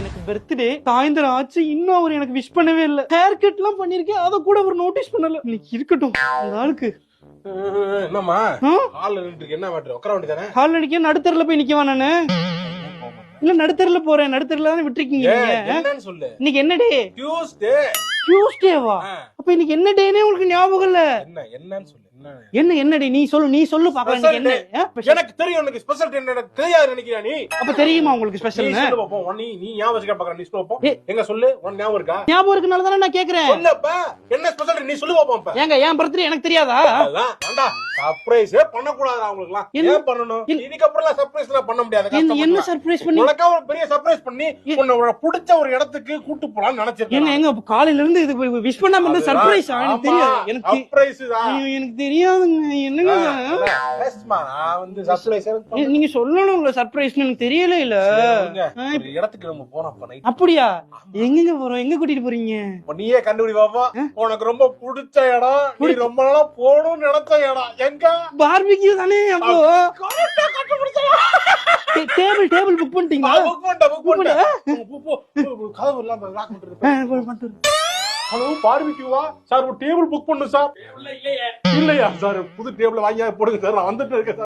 எனக்கு பர்த்டே சாயந்தரம் ஆச்சு, இன்னும் அவர் எனக்கு விஷ் பண்ணவே இல்ல. ஹேர் கட் எல்லாம் பண்ணிருக்கேன், அத கூட அவர் நோட்டீஸ் பண்ணல. இன்னைக்கு இருக்கட்டும் அந்த ஆளுக்கு. என்னம்மா ஹால்ல நின்னுட்டு என்ன மேட்டர்? உட்கார வேண்டியதானே? ஹால்ல நிக்க நடுத்தரல போய் நிக்கவா நானு? இல்ல நடுத்தரல போறேன், நடுத்தரல தானே விட்டுருக்கீங்க நீங்க. என்னன்னு சொல்லு. இன்னைக்கு என்ன டே? டியூஸ்டே. டியூஸ்டேவா? அப்ப இன்னைக்கு என்ன டேனே உங்களுக்கு ஞாபகம் இல்ல? என்னன்னு சொல்லு. என்ன டே? நீ சொல்லு பாக்கலாம். இன்னைக்கு என்ன? எனக்கு தெரியும், எனக்கு ஸ்பெஷல் டே எனக்கு தெரியாது நினைக்கிறியா நீ? அப்ப தெரியுமா உங்களுக்கு ஸ்பெஷல்? நீ சொல்லு பாப்போம். நீ ஞாபகம் வச்சுக்க பாக்குற. நீ சொல்லு பாப்போம். எங்க சொல்லு. உன் ஞாபகம் இருக்கா? ஞாபகம் இருக்கனால தானே நான் கேக்குறேன். சொல்லப்பா. என்ன ஸ்பெஷல் நீ சொல்லு பாப்போம். ஏங்க என் பர்த்டே எனக்கு தெரியாதா? அதான் வேண்டா. சர்ப்ரைஸே பண்ண கூடாதா உங்களுக்குலாம்? ஏன் பண்ணனும்? இதுக்கு அப்புறம் சர்ப்ரைஸ்லாம் பண்ண முடியாது. என்ன சர்ப்ரைஸ் பண்ணி? உனக்கு ஒரு பெரிய சர்ப்ரைஸ் பண்ணி உன்னை பிடிச்ச ஒரு இடத்துக்கு கூட்டி போலாம்னு நினைச்சிருக்கேன். எங்க காலையில இருந்து இது விஷ் பண்ணாம இருந்த சர்ப்ரைஸ் எனக்கு தெரியாது. எனக்கு சர்ப்ரைஸ் தான். எனக்கு தெரியாதுங்க. என்னங்க பேசுமா? நான் வந்து சர்ப்ரைஸ் நீங்க சொல்லணும்ல சர்ப்ரைஸ்னு எனக்கு தெரியல. இல்ல ஒரு இடத்துக்கு நம்ம போறோம் நைட். அப்படியா? எங்கங்க போறோம்? எங்க கூட்டிட்டு போறீங்க? நீயே கண்டுபிடி பாப்பா. உனக்கு ரொம்ப பிடிச்ச இடம், நீ ரொம்ப நாளா போகணும்னு நினைச்ச இடம் எங்க? பார்பிக்யூ தானே. அப்போ டேபிள் புக் பண்ணிட்டீங்களா? புக் பண்ணிட்டேன். கதவு இல்லாம லாக் பண்ணிட்டு. ஹலோ, பார்பிக்யூவா சார்? ஒரு டேபிள் புக் பண்ணு சார். இல்லையா சார்? புது டேபிள் வாங்கி போடுங்க சார். நான் வந்துட்டு இருக்கேன் சார்.